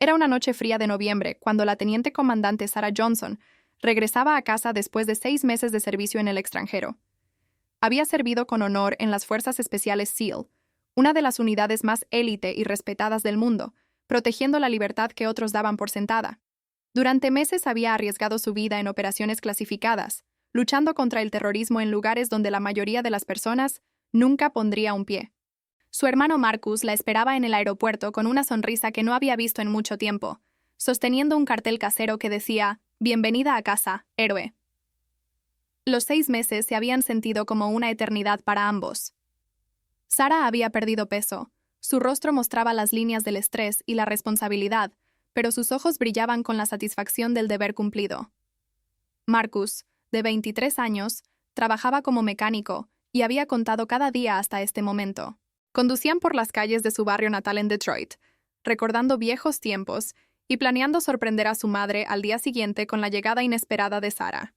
Era una noche fría de noviembre, cuando la teniente comandante Sarah Johnson regresaba a casa después de 6 meses de servicio en el extranjero. Había servido con honor en las Fuerzas Especiales SEAL, una de las unidades más élite y respetadas del mundo, protegiendo la libertad que otros daban por sentada. Durante meses había arriesgado su vida en operaciones clasificadas, luchando contra el terrorismo en lugares donde la mayoría de las personas nunca pondría un pie. Su hermano Marcus la esperaba en el aeropuerto con una sonrisa que no había visto en mucho tiempo, sosteniendo un cartel casero que decía: «Bienvenida a casa, héroe». Los 6 meses se habían sentido como una eternidad para ambos. Sarah había perdido peso. Su rostro mostraba las líneas del estrés y la responsabilidad, pero sus ojos brillaban con la satisfacción del deber cumplido. Marcus, de 23 años, trabajaba como mecánico y había contado cada día hasta este momento. Conducían por las calles de su barrio natal en Detroit, recordando viejos tiempos y planeando sorprender a su madre al día siguiente con la llegada inesperada de Sarah.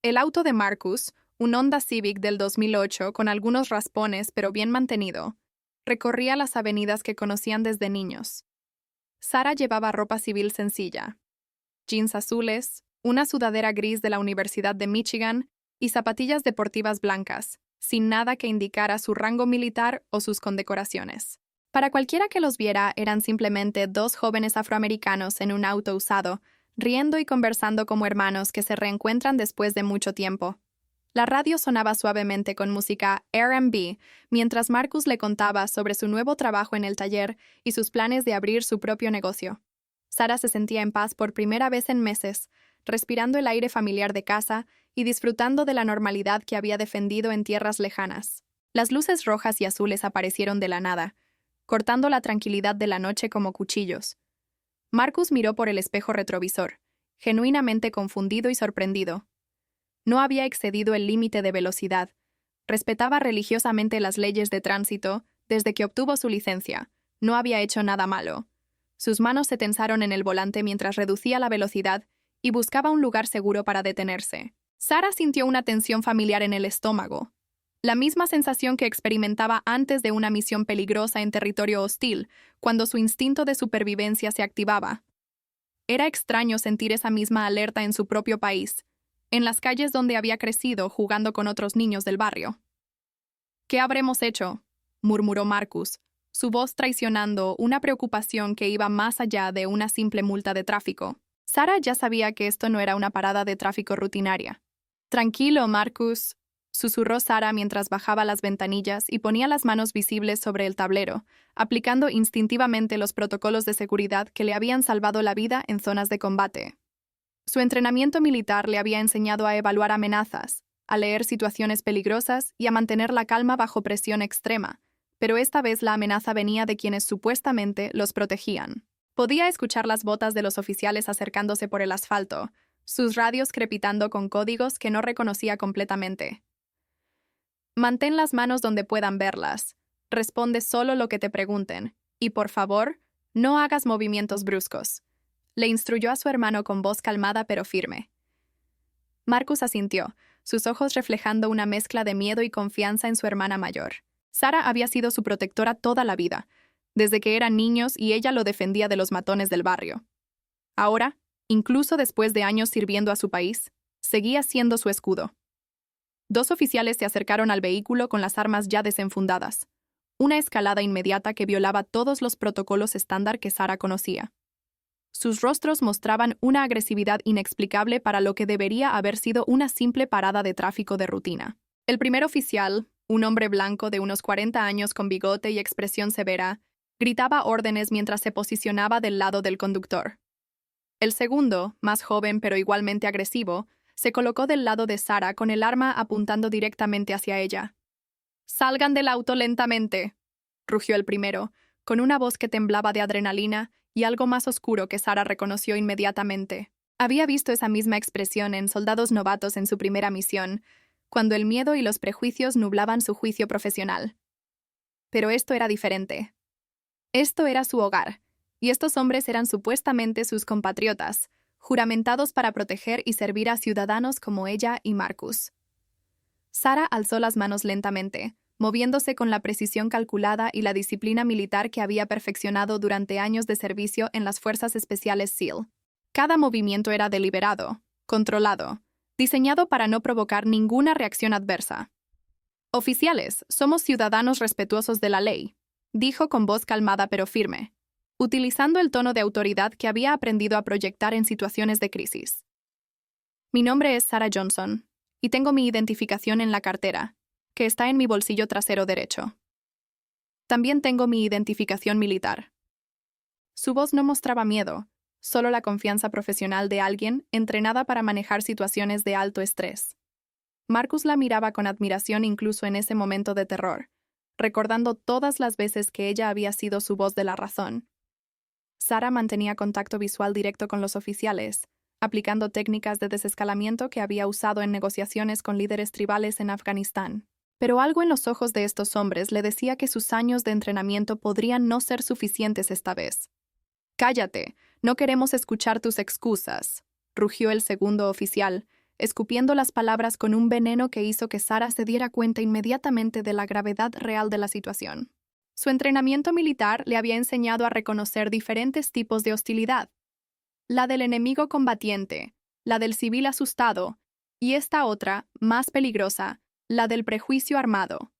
El auto de Marcus, un Honda Civic del 2008 con algunos raspones pero bien mantenido, recorría las avenidas que conocían desde niños. Sarah llevaba ropa civil sencilla, jeans azules, una sudadera gris de la Universidad de Michigan y zapatillas deportivas blancas, sin nada que indicara su rango militar o sus condecoraciones. Para cualquiera que los viera, eran simplemente 2 jóvenes afroamericanos en un auto usado, riendo y conversando como hermanos que se reencuentran después de mucho tiempo. La radio sonaba suavemente con música R&B, mientras Marcus le contaba sobre su nuevo trabajo en el taller y sus planes de abrir su propio negocio. Sarah se sentía en paz por primera vez en meses, respirando el aire familiar de casa y disfrutando de la normalidad que había defendido en tierras lejanas. Las luces rojas y azules aparecieron de la nada, cortando la tranquilidad de la noche como cuchillos. Marcus miró por el espejo retrovisor, genuinamente confundido y sorprendido. No había excedido el límite de velocidad. Respetaba religiosamente las leyes de tránsito desde que obtuvo su licencia. No había hecho nada malo. Sus manos se tensaron en el volante mientras reducía la velocidad y buscaba un lugar seguro para detenerse. Sarah sintió una tensión familiar en el estómago, la misma sensación que experimentaba antes de una misión peligrosa en territorio hostil, cuando su instinto de supervivencia se activaba. Era extraño sentir esa misma alerta en su propio país, en las calles donde había crecido jugando con otros niños del barrio. «¿Qué habremos hecho?», murmuró Marcus, su voz traicionando una preocupación que iba más allá de una simple multa de tráfico. Sarah ya sabía que esto no era una parada de tráfico rutinaria. «Tranquilo, Marcus», susurró Sarah mientras bajaba las ventanillas y ponía las manos visibles sobre el tablero, aplicando instintivamente los protocolos de seguridad que le habían salvado la vida en zonas de combate. Su entrenamiento militar le había enseñado a evaluar amenazas, a leer situaciones peligrosas y a mantener la calma bajo presión extrema, pero esta vez la amenaza venía de quienes supuestamente los protegían. Podía escuchar las botas de los oficiales acercándose por el asfalto, sus radios crepitando con códigos que no reconocía completamente. «Mantén las manos donde puedan verlas. Responde solo lo que te pregunten. Y por favor, no hagas movimientos bruscos», le instruyó a su hermano con voz calmada pero firme. Marcus asintió, sus ojos reflejando una mezcla de miedo y confianza en su hermana mayor. Sarah había sido su protectora toda la vida, desde que eran niños y ella lo defendía de los matones del barrio. Ahora, incluso después de años sirviendo a su país, seguía siendo su escudo. 2 oficiales se acercaron al vehículo con las armas ya desenfundadas, una escalada inmediata que violaba todos los protocolos estándar que Sarah conocía. Sus rostros mostraban una agresividad inexplicable para lo que debería haber sido una simple parada de tráfico de rutina. El primer oficial, un hombre blanco de unos 40 años con bigote y expresión severa, gritaba órdenes mientras se posicionaba del lado del conductor. El segundo, más joven pero igualmente agresivo, se colocó del lado de Sarah con el arma apuntando directamente hacia ella. «Salgan del auto lentamente», rugió el primero, con una voz que temblaba de adrenalina y algo más oscuro que Sarah reconoció inmediatamente. Había visto esa misma expresión en soldados novatos en su primera misión, cuando el miedo y los prejuicios nublaban su juicio profesional. Pero esto era diferente. Esto era su hogar, y estos hombres eran supuestamente sus compatriotas, juramentados para proteger y servir a ciudadanos como ella y Marcus. Sarah alzó las manos lentamente, moviéndose con la precisión calculada y la disciplina militar que había perfeccionado durante años de servicio en las Fuerzas Especiales SEAL. Cada movimiento era deliberado, controlado, diseñado para no provocar ninguna reacción adversa. «Oficiales, somos ciudadanos respetuosos de la ley», dijo con voz calmada pero firme, utilizando el tono de autoridad que había aprendido a proyectar en situaciones de crisis. «Mi nombre es Sarah Johnson, y tengo mi identificación en la cartera, que está en mi bolsillo trasero derecho. También tengo mi identificación militar». Su voz no mostraba miedo, solo la confianza profesional de alguien entrenada para manejar situaciones de alto estrés. Marcus la miraba con admiración incluso en ese momento de terror, recordando todas las veces que ella había sido su voz de la razón. Sarah mantenía contacto visual directo con los oficiales, aplicando técnicas de desescalamiento que había usado en negociaciones con líderes tribales en Afganistán. Pero algo en los ojos de estos hombres le decía que sus años de entrenamiento podrían no ser suficientes esta vez. «Cállate, no queremos escuchar tus excusas», rugió el segundo oficial, escupiendo las palabras con un veneno que hizo que Sarah se diera cuenta inmediatamente de la gravedad real de la situación. Su entrenamiento militar le había enseñado a reconocer diferentes tipos de hostilidad: la del enemigo combatiente, la del civil asustado, y esta otra, más peligrosa, la del prejuicio armado.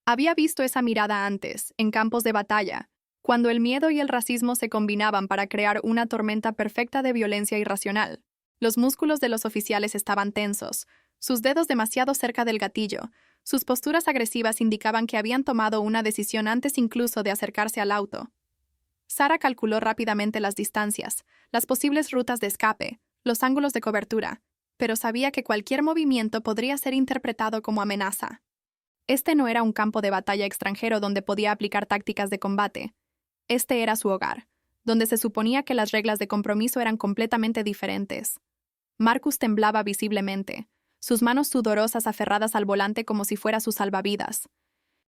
Había visto esa mirada antes, en campos de batalla, cuando el miedo y el racismo se combinaban para crear una tormenta perfecta de violencia irracional. Los músculos de los oficiales estaban tensos, sus dedos demasiado cerca del gatillo, sus posturas agresivas indicaban que habían tomado una decisión antes incluso de acercarse al auto. Sarah calculó rápidamente las distancias, las posibles rutas de escape, los ángulos de cobertura, pero sabía que cualquier movimiento podría ser interpretado como amenaza. Este no era un campo de batalla extranjero donde podía aplicar tácticas de combate. Este era su hogar, donde se suponía que las reglas de compromiso eran completamente diferentes. Marcus temblaba visiblemente, sus manos sudorosas aferradas al volante como si fuera su salvavidas.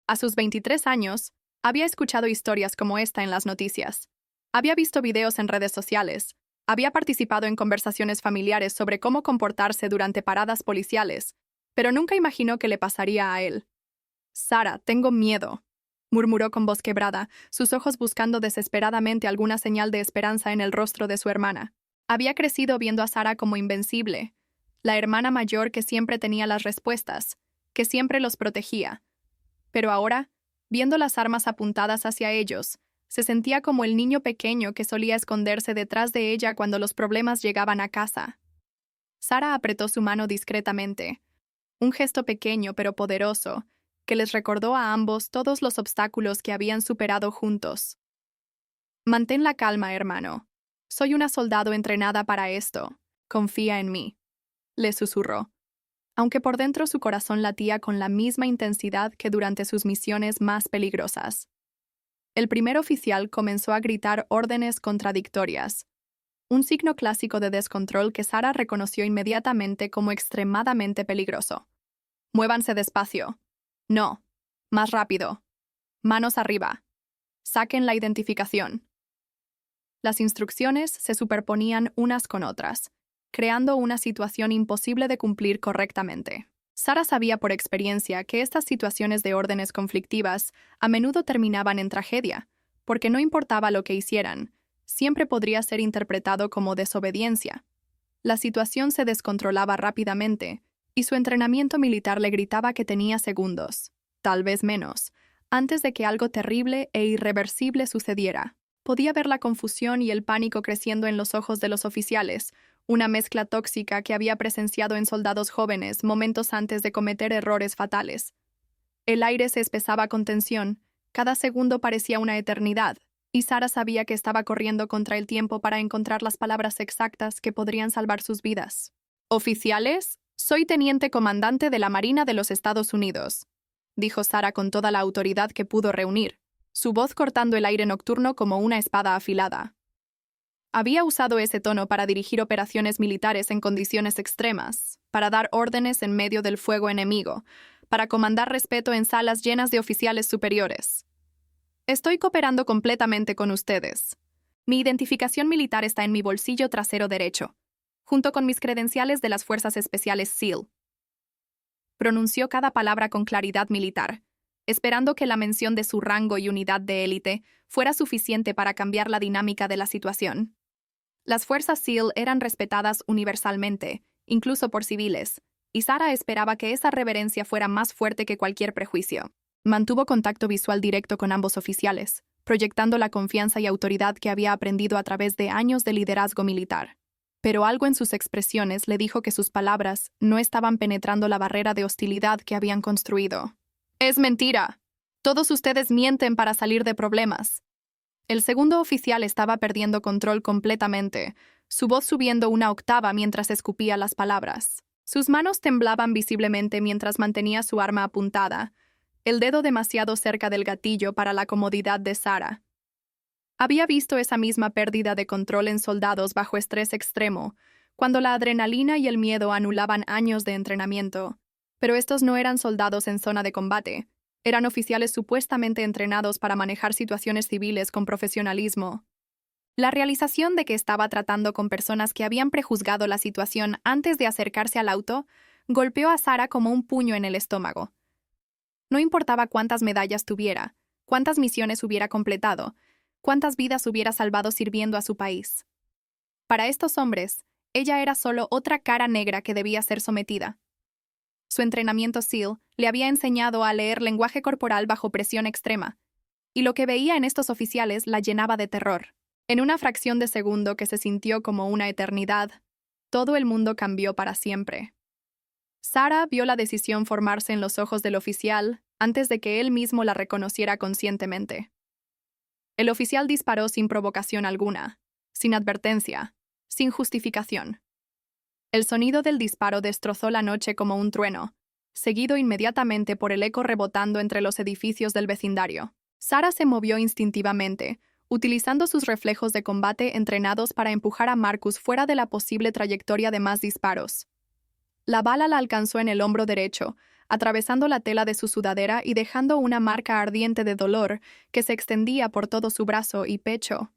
A sus 23 años, había escuchado historias como esta en las noticias. Había visto videos en redes sociales. Había participado en conversaciones familiares sobre cómo comportarse durante paradas policiales, pero nunca imaginó que le pasaría a él. «Sarah, tengo miedo», murmuró con voz quebrada, sus ojos buscando desesperadamente alguna señal de esperanza en el rostro de su hermana. Había crecido viendo a Sarah como invencible, la hermana mayor que siempre tenía las respuestas, que siempre los protegía. Pero ahora, viendo las armas apuntadas hacia ellos, se sentía como el niño pequeño que solía esconderse detrás de ella cuando los problemas llegaban a casa. Sarah apretó su mano discretamente, un gesto pequeño pero poderoso, que les recordó a ambos todos los obstáculos que habían superado juntos. «Mantén la calma, hermano. Soy una soldado entrenada para esto. Confía en mí», le susurró, aunque por dentro su corazón latía con la misma intensidad que durante sus misiones más peligrosas. El primer oficial comenzó a gritar órdenes contradictorias, un signo clásico de descontrol que Sarah reconoció inmediatamente como extremadamente peligroso. «Muévanse despacio. No. Más rápido. Manos arriba. Saquen la identificación». Las instrucciones se superponían unas con otras, creando una situación imposible de cumplir correctamente. Sarah sabía por experiencia que estas situaciones de órdenes conflictivas a menudo terminaban en tragedia, porque no importaba lo que hicieran, siempre podría ser interpretado como desobediencia. La situación se descontrolaba rápidamente, y su entrenamiento militar le gritaba que tenía segundos, tal vez menos, antes de que algo terrible e irreversible sucediera. Podía ver la confusión y el pánico creciendo en los ojos de los oficiales, una mezcla tóxica que había presenciado en soldados jóvenes momentos antes de cometer errores fatales. El aire se espesaba con tensión, cada segundo parecía una eternidad, y Sarah sabía que estaba corriendo contra el tiempo para encontrar las palabras exactas que podrían salvar sus vidas. «Oficiales, soy teniente comandante de la Marina de los Estados Unidos», dijo Sarah con toda la autoridad que pudo reunir, su voz cortando el aire nocturno como una espada afilada. Había usado ese tono para dirigir operaciones militares en condiciones extremas, para dar órdenes en medio del fuego enemigo, para comandar respeto en salas llenas de oficiales superiores. «Estoy cooperando completamente con ustedes. Mi identificación militar está en mi bolsillo trasero derecho, junto con mis credenciales de las Fuerzas Especiales SEAL». Pronunció cada palabra con claridad militar, esperando que la mención de su rango y unidad de élite fuera suficiente para cambiar la dinámica de la situación. Las fuerzas SEAL eran respetadas universalmente, incluso por civiles, y Sarah esperaba que esa reverencia fuera más fuerte que cualquier prejuicio. Mantuvo contacto visual directo con ambos oficiales, proyectando la confianza y autoridad que había aprendido a través de años de liderazgo militar. Pero algo en sus expresiones le dijo que sus palabras no estaban penetrando la barrera de hostilidad que habían construido. «Es mentira. Todos ustedes mienten para salir de problemas». El segundo oficial estaba perdiendo control completamente, su voz subiendo una octava mientras escupía las palabras. Sus manos temblaban visiblemente mientras mantenía su arma apuntada, el dedo demasiado cerca del gatillo para la comodidad de Sarah. Había visto esa misma pérdida de control en soldados bajo estrés extremo, cuando la adrenalina y el miedo anulaban años de entrenamiento. Pero estos no eran soldados en zona de combate, eran oficiales supuestamente entrenados para manejar situaciones civiles con profesionalismo. La realización de que estaba tratando con personas que habían prejuzgado la situación antes de acercarse al auto golpeó a Sarah como un puño en el estómago. No importaba cuántas medallas tuviera, cuántas misiones hubiera completado, cuántas vidas hubiera salvado sirviendo a su país. Para estos hombres, ella era solo otra cara negra que debía ser sometida. Su entrenamiento SEAL le había enseñado a leer lenguaje corporal bajo presión extrema, y lo que veía en estos oficiales la llenaba de terror. En una fracción de segundo que se sintió como una eternidad, todo el mundo cambió para siempre. Sarah vio la decisión formarse en los ojos del oficial antes de que él mismo la reconociera conscientemente. El oficial disparó sin provocación alguna, sin advertencia, sin justificación. El sonido del disparo destrozó la noche como un trueno, seguido inmediatamente por el eco rebotando entre los edificios del vecindario. Sarah se movió instintivamente, utilizando sus reflejos de combate entrenados para empujar a Marcus fuera de la posible trayectoria de más disparos. La bala la alcanzó en el hombro derecho, atravesando la tela de su sudadera y dejando una marca ardiente de dolor que se extendía por todo su brazo y pecho.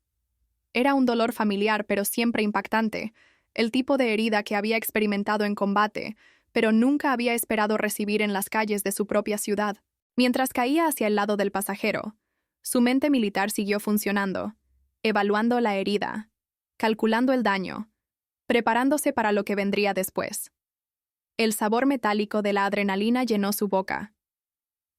Era un dolor familiar pero siempre impactante, el tipo de herida que había experimentado en combate, pero nunca había esperado recibir en las calles de su propia ciudad. Mientras caía hacia el lado del pasajero, su mente militar siguió funcionando, evaluando la herida, calculando el daño, preparándose para lo que vendría después. El sabor metálico de la adrenalina llenó su boca.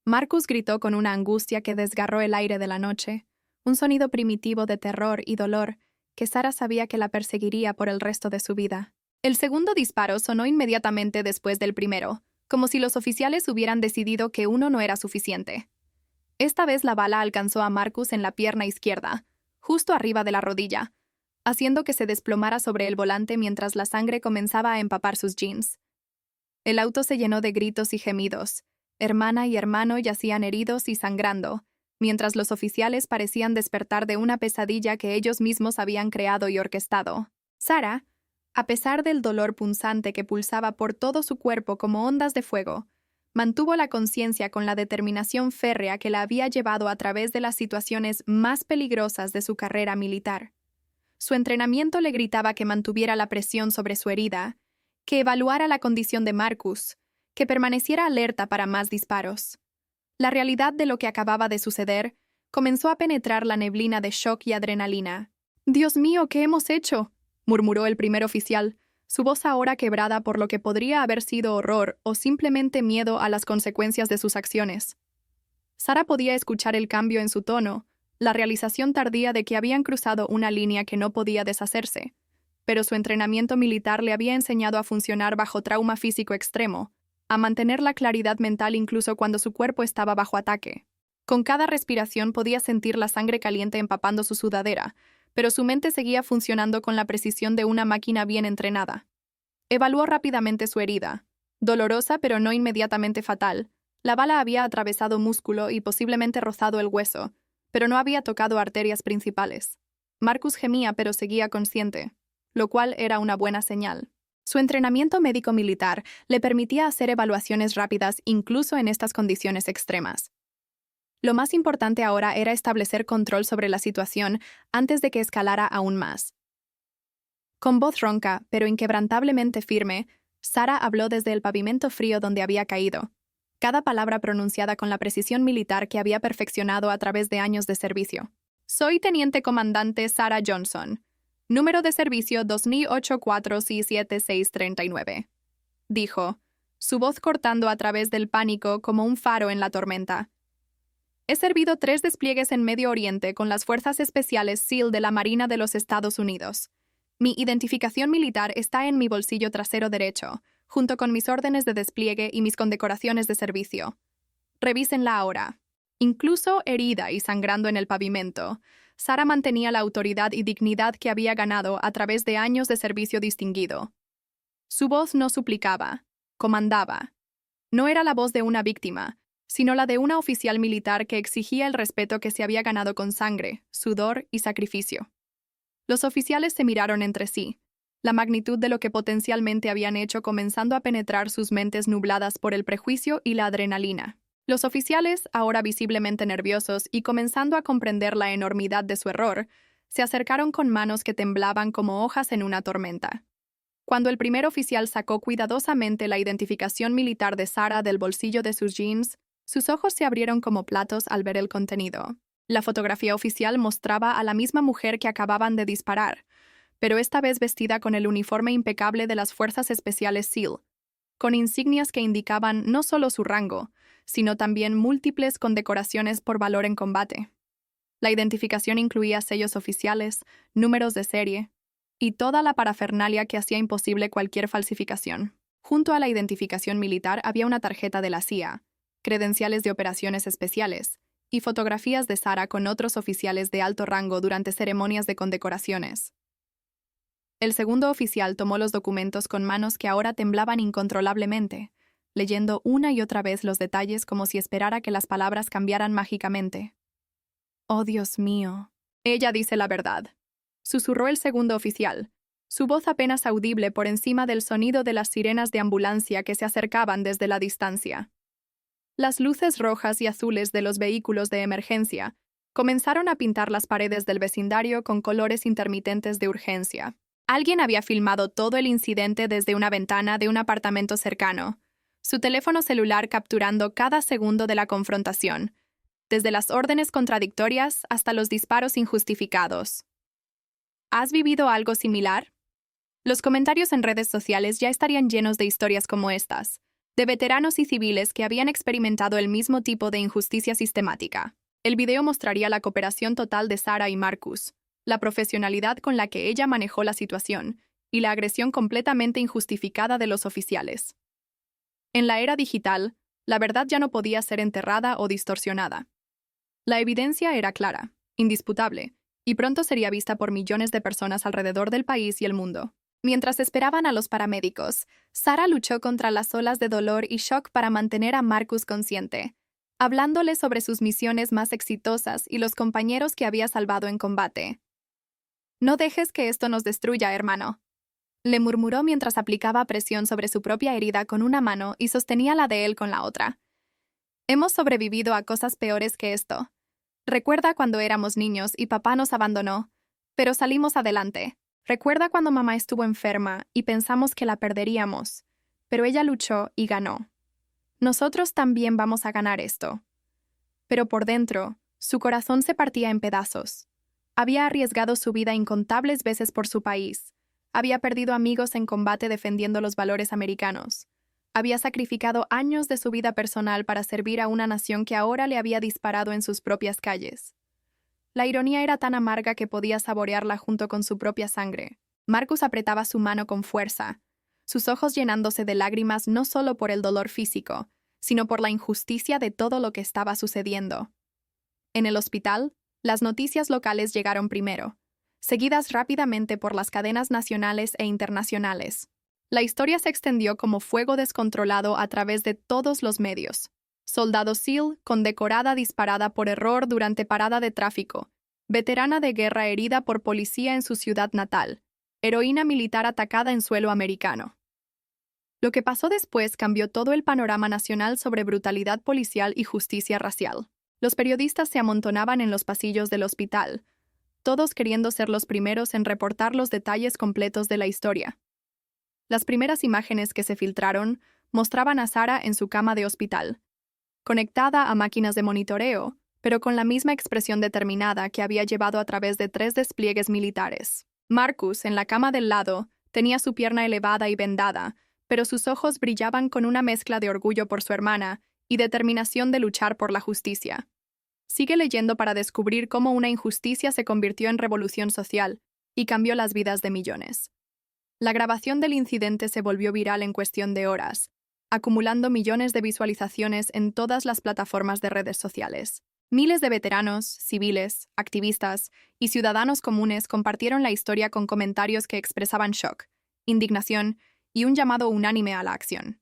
Marcus gritó con una angustia que desgarró el aire de la noche, un sonido primitivo de terror y dolor que Sarah sabía que la perseguiría por el resto de su vida. El segundo disparo sonó inmediatamente después del primero, como si los oficiales hubieran decidido que uno no era suficiente. Esta vez la bala alcanzó a Marcus en la pierna izquierda, justo arriba de la rodilla, haciendo que se desplomara sobre el volante mientras la sangre comenzaba a empapar sus jeans. El auto se llenó de gritos y gemidos. Hermana y hermano yacían heridos y sangrando, mientras los oficiales parecían despertar de una pesadilla que ellos mismos habían creado y orquestado. Sarah, a pesar del dolor punzante que pulsaba por todo su cuerpo como ondas de fuego, mantuvo la conciencia con la determinación férrea que la había llevado a través de las situaciones más peligrosas de su carrera militar. Su entrenamiento le gritaba que mantuviera la presión sobre su herida, que evaluara la condición de Marcus, que permaneciera alerta para más disparos. La realidad de lo que acababa de suceder comenzó a penetrar la neblina de shock y adrenalina. «Dios mío, ¿qué hemos hecho?», murmuró el primer oficial, su voz ahora quebrada por lo que podría haber sido horror o simplemente miedo a las consecuencias de sus acciones. Sarah podía escuchar el cambio en su tono, la realización tardía de que habían cruzado una línea que no podía deshacerse, pero su entrenamiento militar le había enseñado a funcionar bajo trauma físico extremo, a mantener la claridad mental incluso cuando su cuerpo estaba bajo ataque. Con cada respiración podía sentir la sangre caliente empapando su sudadera, pero su mente seguía funcionando con la precisión de una máquina bien entrenada. Evaluó rápidamente su herida. Dolorosa pero no inmediatamente fatal, la bala había atravesado músculo y posiblemente rozado el hueso, pero no había tocado arterias principales. Marcus gemía pero seguía consciente, lo cual era una buena señal. Su entrenamiento médico-militar le permitía hacer evaluaciones rápidas incluso en estas condiciones extremas. Lo más importante ahora era establecer control sobre la situación antes de que escalara aún más. Con voz ronca, pero inquebrantablemente firme, Sarah habló desde el pavimento frío donde había caído. cada palabra pronunciada con la precisión militar que había perfeccionado a través de años de servicio. Soy Teniente Comandante Sarah Johnson. Número de servicio 2084-67639. Dijo, su voz cortando a través del pánico como un faro en la tormenta. He servido 3 despliegues en Medio Oriente con las Fuerzas Especiales SEAL de la Marina de los Estados Unidos. Mi identificación militar está en mi bolsillo trasero derecho, junto con mis órdenes de despliegue y mis condecoraciones de servicio. Revísenla ahora. Incluso herida y sangrando en el pavimento, Sarah mantenía la autoridad y dignidad que había ganado a través de años de servicio distinguido. Su voz no suplicaba, comandaba. No era la voz de una víctima, sino la de una oficial militar que exigía el respeto que se había ganado con sangre, sudor y sacrificio. Los oficiales se miraron entre sí, la magnitud de lo que potencialmente habían hecho comenzando a penetrar sus mentes nubladas por el prejuicio y la adrenalina. Los oficiales, ahora visiblemente nerviosos y comenzando a comprender la enormidad de su error, se acercaron con manos que temblaban como hojas en una tormenta. Cuando el primer oficial sacó cuidadosamente la identificación militar de Sarah del bolsillo de sus jeans, sus ojos se abrieron como platos al ver el contenido. La fotografía oficial mostraba a la misma mujer que acababan de disparar, pero esta vez vestida con el uniforme impecable de las Fuerzas Especiales SEAL, con insignias que indicaban no solo su rango, sino también múltiples condecoraciones por valor en combate. La identificación incluía sellos oficiales, números de serie y toda la parafernalia que hacía imposible cualquier falsificación. Junto a la identificación militar había una tarjeta de la CIA, credenciales de operaciones especiales y fotografías de Sarah con otros oficiales de alto rango durante ceremonias de condecoraciones. El segundo oficial tomó los documentos con manos que ahora temblaban incontrolablemente, leyendo una y otra vez los detalles como si esperara que las palabras cambiaran mágicamente. «Oh, Dios mío, ella dice la verdad», susurró el segundo oficial, su voz apenas audible por encima del sonido de las sirenas de ambulancia que se acercaban desde la distancia. Las luces rojas y azules de los vehículos de emergencia comenzaron a pintar las paredes del vecindario con colores intermitentes de urgencia. Alguien había filmado todo el incidente desde una ventana de un apartamento cercano, su teléfono celular capturando cada segundo de la confrontación, desde las órdenes contradictorias hasta los disparos injustificados. ¿Has vivido algo similar? Los comentarios en redes sociales ya estarían llenos de historias como estas, de veteranos y civiles que habían experimentado el mismo tipo de injusticia sistemática. El video mostraría la cooperación total de Sarah y Marcus, la profesionalidad con la que ella manejó la situación y la agresión completamente injustificada de los oficiales. En la era digital, la verdad ya no podía ser enterrada o distorsionada. La evidencia era clara, indisputable, y pronto sería vista por millones de personas alrededor del país y el mundo. Mientras esperaban a los paramédicos, Sarah luchó contra las olas de dolor y shock para mantener a Marcus consciente, hablándole sobre sus misiones más exitosas y los compañeros que había salvado en combate. «No dejes que esto nos destruya, hermano», le murmuró mientras aplicaba presión sobre su propia herida con una mano y sostenía la de él con la otra. «Hemos sobrevivido a cosas peores que esto. Recuerda cuando éramos niños y papá nos abandonó, pero salimos adelante. Recuerda cuando mamá estuvo enferma y pensamos que la perderíamos, pero ella luchó y ganó. Nosotros también vamos a ganar esto». Pero por dentro, su corazón se partía en pedazos. Había arriesgado su vida incontables veces por su país. Había perdido amigos en combate defendiendo los valores americanos. Había sacrificado años de su vida personal para servir a una nación que ahora le había disparado en sus propias calles. La ironía era tan amarga que podía saborearla junto con su propia sangre. Marcus apretaba su mano con fuerza, sus ojos llenándose de lágrimas no solo por el dolor físico, sino por la injusticia de todo lo que estaba sucediendo. En el hospital, las noticias locales llegaron primero, seguidas rápidamente por las cadenas nacionales e internacionales. La historia se extendió como fuego descontrolado a través de todos los medios. Soldado SEAL, condecorada disparada por error durante parada de tráfico. Veterana de guerra herida por policía en su ciudad natal. Heroína militar atacada en suelo americano. Lo que pasó después cambió todo el panorama nacional sobre brutalidad policial y justicia racial. Los periodistas se amontonaban en los pasillos del hospital, todos queriendo ser los primeros en reportar los detalles completos de la historia. Las primeras imágenes que se filtraron mostraban a Sarah en su cama de hospital, conectada a máquinas de monitoreo, pero con la misma expresión determinada que había llevado a través de 3 despliegues militares. Marcus, en la cama del lado, tenía su pierna elevada y vendada, pero sus ojos brillaban con una mezcla de orgullo por su hermana y determinación de luchar por la justicia. Sigue leyendo para descubrir cómo una injusticia se convirtió en revolución social y cambió las vidas de millones. La grabación del incidente se volvió viral en cuestión de horas, acumulando millones de visualizaciones en todas las plataformas de redes sociales. Miles de veteranos, civiles, activistas y ciudadanos comunes compartieron la historia con comentarios que expresaban shock, indignación y un llamado unánime a la acción.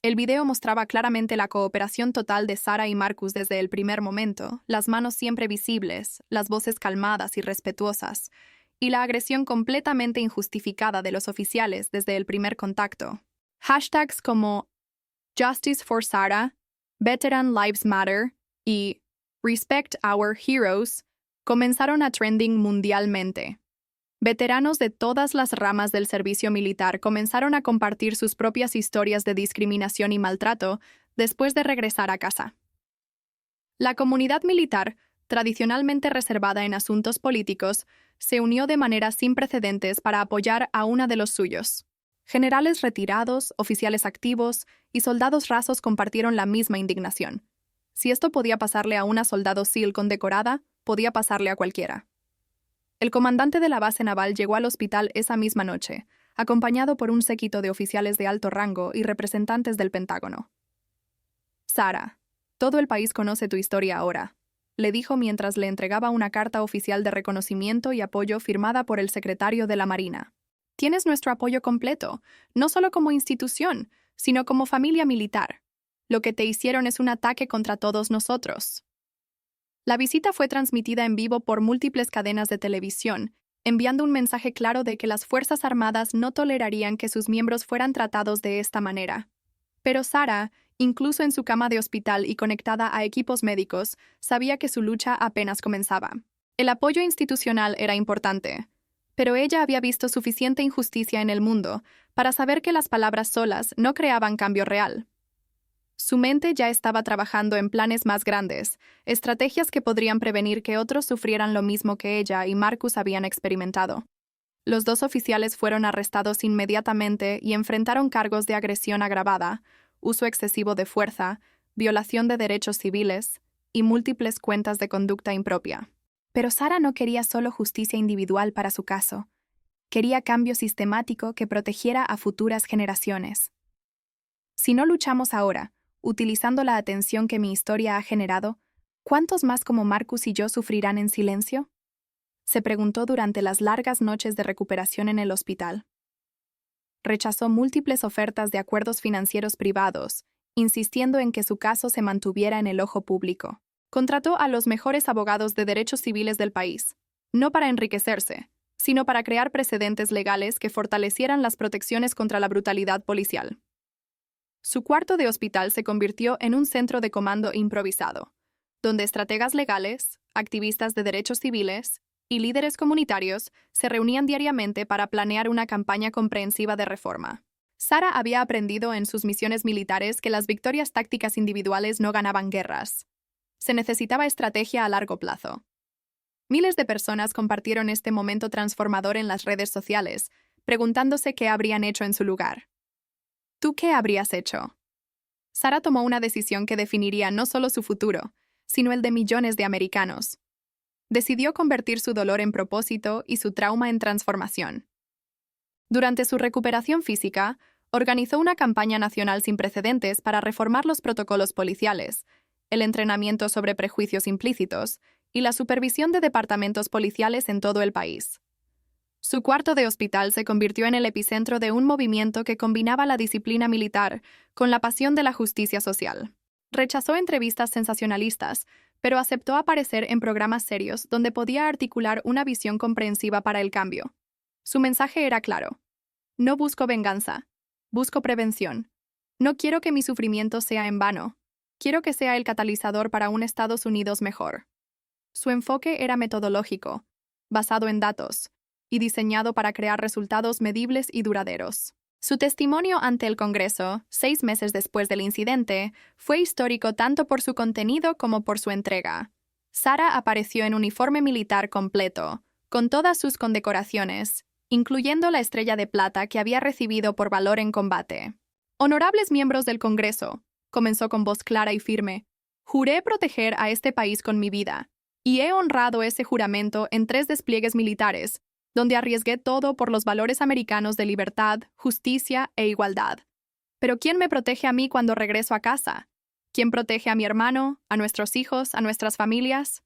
El video mostraba claramente la cooperación total de Sarah y Marcus desde el primer momento, las manos siempre visibles, las voces calmadas y respetuosas, y la agresión completamente injustificada de los oficiales desde el primer contacto. Hashtags como Justice for Sarah, Veteran Lives Matter y Respect Our Heroes comenzaron a trending mundialmente. Veteranos de todas las ramas del servicio militar comenzaron a compartir sus propias historias de discriminación y maltrato después de regresar a casa. La comunidad militar, tradicionalmente reservada en asuntos políticos, se unió de manera sin precedentes para apoyar a una de los suyos. Generales retirados, oficiales activos y soldados rasos compartieron la misma indignación. Si esto podía pasarle a una soldado SEAL condecorada, podía pasarle a cualquiera. El comandante de la base naval llegó al hospital esa misma noche, acompañado por un séquito de oficiales de alto rango y representantes del Pentágono. Sarah, todo el país conoce tu historia ahora, le dijo mientras le entregaba una carta oficial de reconocimiento y apoyo firmada por el secretario de la Marina. Tienes nuestro apoyo completo, no solo como institución, sino como familia militar. Lo que te hicieron es un ataque contra todos nosotros. La visita fue transmitida en vivo por múltiples cadenas de televisión, enviando un mensaje claro de que las Fuerzas Armadas no tolerarían que sus miembros fueran tratados de esta manera. Pero Sarah, incluso en su cama de hospital y conectada a equipos médicos, sabía que su lucha apenas comenzaba. El apoyo institucional era importante, pero ella había visto suficiente injusticia en el mundo para saber que las palabras solas no creaban cambio real. Su mente ya estaba trabajando en planes más grandes, estrategias que podrían prevenir que otros sufrieran lo mismo que ella y Marcus habían experimentado. Los 2 oficiales fueron arrestados inmediatamente y enfrentaron cargos de agresión agravada, uso excesivo de fuerza, violación de derechos civiles y múltiples cuentas de conducta impropia. Pero Sarah no quería solo justicia individual para su caso. Quería cambio sistemático que protegiera a futuras generaciones. Si no luchamos ahora, utilizando la atención que mi historia ha generado, ¿cuántos más como Marcus y yo sufrirán en silencio? Se preguntó durante las largas noches de recuperación en el hospital. Rechazó múltiples ofertas de acuerdos financieros privados, insistiendo en que su caso se mantuviera en el ojo público. Contrató a los mejores abogados de derechos civiles del país, no para enriquecerse, sino para crear precedentes legales que fortalecieran las protecciones contra la brutalidad policial. Su cuarto de hospital se convirtió en un centro de comando improvisado, donde estrategas legales, activistas de derechos civiles y líderes comunitarios se reunían diariamente para planear una campaña comprensiva de reforma. Sarah había aprendido en sus misiones militares que las victorias tácticas individuales no ganaban guerras. Se necesitaba estrategia a largo plazo. Miles de personas compartieron este momento transformador en las redes sociales, preguntándose qué habrían hecho en su lugar. ¿Tú qué habrías hecho? Sarah tomó una decisión que definiría no solo su futuro, sino el de millones de americanos. Decidió convertir su dolor en propósito y su trauma en transformación. Durante su recuperación física, organizó una campaña nacional sin precedentes para reformar los protocolos policiales, el entrenamiento sobre prejuicios implícitos y la supervisión de departamentos policiales en todo el país. Su cuarto de hospital se convirtió en el epicentro de un movimiento que combinaba la disciplina militar con la pasión de la justicia social. Rechazó entrevistas sensacionalistas, pero aceptó aparecer en programas serios donde podía articular una visión comprensiva para el cambio. Su mensaje era claro: no busco venganza, busco prevención. No quiero que mi sufrimiento sea en vano. Quiero que sea el catalizador para un Estados Unidos mejor. Su enfoque era metodológico, basado en datos, y diseñado para crear resultados medibles y duraderos. Su testimonio ante el Congreso, 6 meses después del incidente, fue histórico tanto por su contenido como por su entrega. Sarah apareció en uniforme militar completo, con todas sus condecoraciones, incluyendo la estrella de plata que había recibido por valor en combate. Honorables miembros del Congreso, comenzó con voz clara y firme, juré proteger a este país con mi vida, y he honrado ese juramento en 3 despliegues militares, donde arriesgué todo por los valores americanos de libertad, justicia e igualdad. Pero ¿quién me protege a mí cuando regreso a casa? ¿Quién protege a mi hermano, a nuestros hijos, a nuestras familias?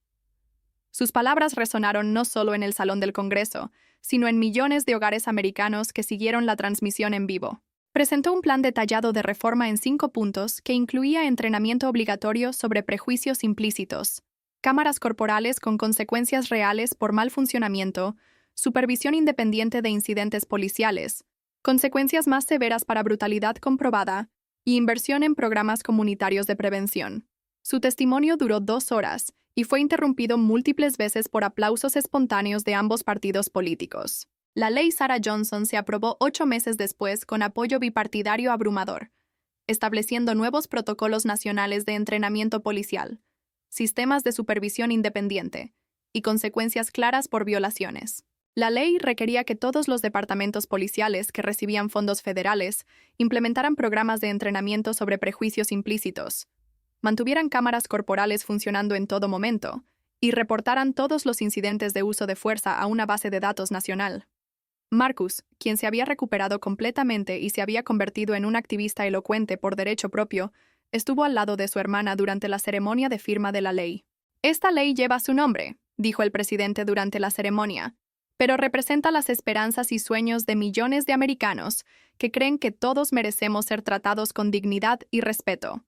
Sus palabras resonaron no solo en el Salón del Congreso, sino en millones de hogares americanos que siguieron la transmisión en vivo. Presentó un plan detallado de reforma en 5 puntos que incluía entrenamiento obligatorio sobre prejuicios implícitos, cámaras corporales con consecuencias reales por mal funcionamiento, supervisión independiente de incidentes policiales, consecuencias más severas para brutalidad comprobada y inversión en programas comunitarios de prevención. Su testimonio duró 2 horas y fue interrumpido múltiples veces por aplausos espontáneos de ambos partidos políticos. La ley Sarah Johnson se aprobó 8 meses después con apoyo bipartidario abrumador, estableciendo nuevos protocolos nacionales de entrenamiento policial, sistemas de supervisión independiente y consecuencias claras por violaciones. La ley requería que todos los departamentos policiales que recibían fondos federales implementaran programas de entrenamiento sobre prejuicios implícitos, mantuvieran cámaras corporales funcionando en todo momento y reportaran todos los incidentes de uso de fuerza a una base de datos nacional. Marcus, quien se había recuperado completamente y se había convertido en un activista elocuente por derecho propio, estuvo al lado de su hermana durante la ceremonia de firma de la ley. «Esta ley lleva su nombre», dijo el presidente durante la ceremonia, «pero representa las esperanzas y sueños de millones de americanos que creen que todos merecemos ser tratados con dignidad y respeto».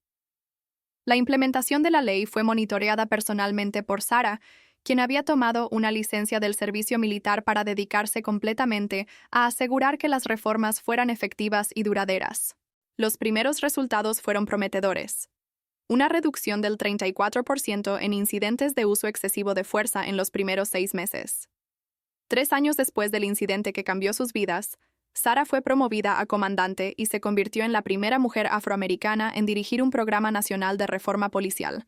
La implementación de la ley fue monitoreada personalmente por Sarah, quien había tomado una licencia del servicio militar para dedicarse completamente a asegurar que las reformas fueran efectivas y duraderas. Los primeros resultados fueron prometedores. Una reducción del 34% en incidentes de uso excesivo de fuerza en los primeros 6 meses. 3 años después del incidente que cambió sus vidas, Sarah fue promovida a comandante y se convirtió en la primera mujer afroamericana en dirigir un programa nacional de reforma policial,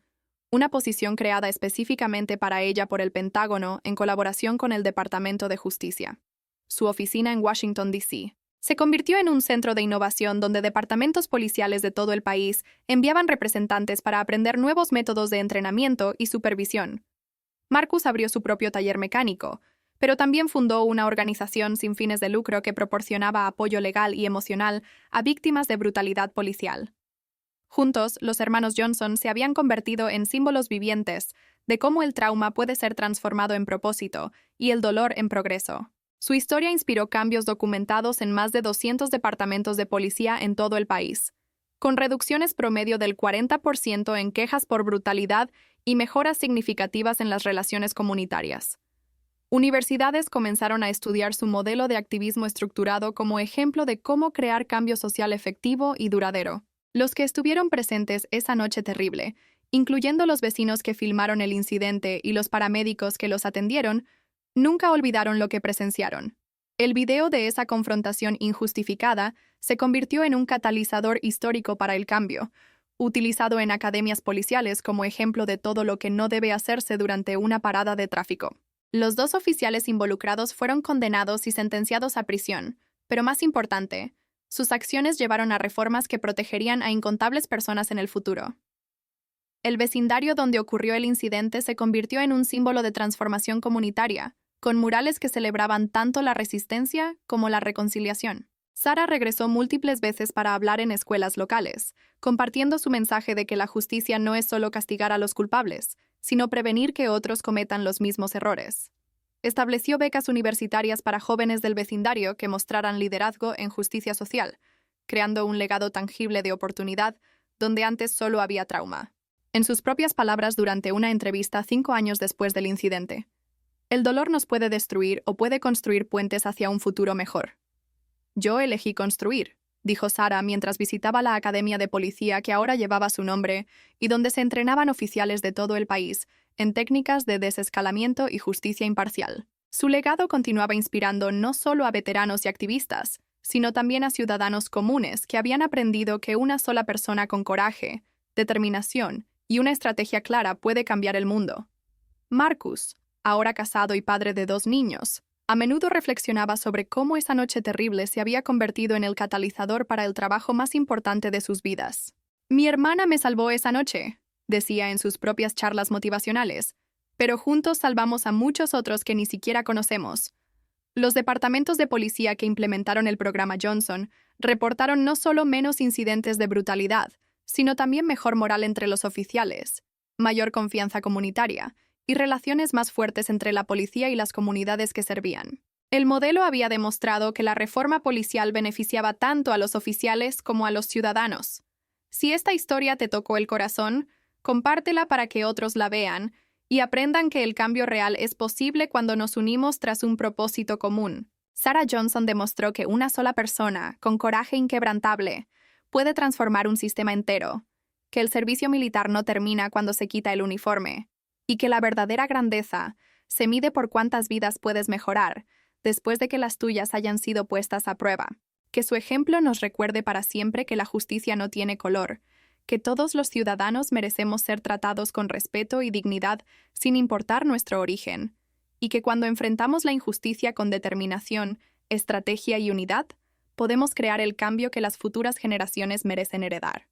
una posición creada específicamente para ella por el Pentágono en colaboración con el Departamento de Justicia. Su oficina en Washington, D.C. se convirtió en un centro de innovación donde departamentos policiales de todo el país enviaban representantes para aprender nuevos métodos de entrenamiento y supervisión. Marcus abrió su propio taller mecánico, pero también fundó una organización sin fines de lucro que proporcionaba apoyo legal y emocional a víctimas de brutalidad policial. Juntos, los hermanos Johnson se habían convertido en símbolos vivientes de cómo el trauma puede ser transformado en propósito y el dolor en progreso. Su historia inspiró cambios documentados en más de 200 departamentos de policía en todo el país, con reducciones promedio del 40% en quejas por brutalidad y mejoras significativas en las relaciones comunitarias. Universidades comenzaron a estudiar su modelo de activismo estructurado como ejemplo de cómo crear cambio social efectivo y duradero. Los que estuvieron presentes esa noche terrible, incluyendo los vecinos que filmaron el incidente y los paramédicos que los atendieron, nunca olvidaron lo que presenciaron. El video de esa confrontación injustificada se convirtió en un catalizador histórico para el cambio, utilizado en academias policiales como ejemplo de todo lo que no debe hacerse durante una parada de tráfico. Los 2 oficiales involucrados fueron condenados y sentenciados a prisión, pero más importante, sus acciones llevaron a reformas que protegerían a incontables personas en el futuro. El vecindario donde ocurrió el incidente se convirtió en un símbolo de transformación comunitaria, con murales que celebraban tanto la resistencia como la reconciliación. Sarah regresó múltiples veces para hablar en escuelas locales, compartiendo su mensaje de que la justicia no es solo castigar a los culpables, sino prevenir que otros cometan los mismos errores. Estableció becas universitarias para jóvenes del vecindario que mostraran liderazgo en justicia social, creando un legado tangible de oportunidad donde antes solo había trauma. En sus propias palabras durante una entrevista 5 años después del incidente, «El dolor nos puede destruir o puede construir puentes hacia un futuro mejor. Yo elegí construir», dijo Sarah mientras visitaba la academia de policía que ahora llevaba su nombre y donde se entrenaban oficiales de todo el país en técnicas de desescalamiento y justicia imparcial. Su legado continuaba inspirando no solo a veteranos y activistas, sino también a ciudadanos comunes que habían aprendido que una sola persona con coraje, determinación y una estrategia clara puede cambiar el mundo. Marcus, ahora casado y padre de 2 niños, a menudo reflexionaba sobre cómo esa noche terrible se había convertido en el catalizador para el trabajo más importante de sus vidas. «Mi hermana me salvó esa noche», decía en sus propias charlas motivacionales, «pero juntos salvamos a muchos otros que ni siquiera conocemos». Los departamentos de policía que implementaron el programa Johnson reportaron no solo menos incidentes de brutalidad, sino también mejor moral entre los oficiales, mayor confianza comunitaria y relaciones más fuertes entre la policía y las comunidades que servían. El modelo había demostrado que la reforma policial beneficiaba tanto a los oficiales como a los ciudadanos. Si esta historia te tocó el corazón, compártela para que otros la vean y aprendan que el cambio real es posible cuando nos unimos tras un propósito común. Sarah Johnson demostró que una sola persona, con coraje inquebrantable, puede transformar un sistema entero, que el servicio militar no termina cuando se quita el uniforme, y que la verdadera grandeza se mide por cuántas vidas puedes mejorar después de que las tuyas hayan sido puestas a prueba. Que su ejemplo nos recuerde para siempre que la justicia no tiene color, que todos los ciudadanos merecemos ser tratados con respeto y dignidad sin importar nuestro origen, y que cuando enfrentamos la injusticia con determinación, estrategia y unidad, podemos crear el cambio que las futuras generaciones merecen heredar.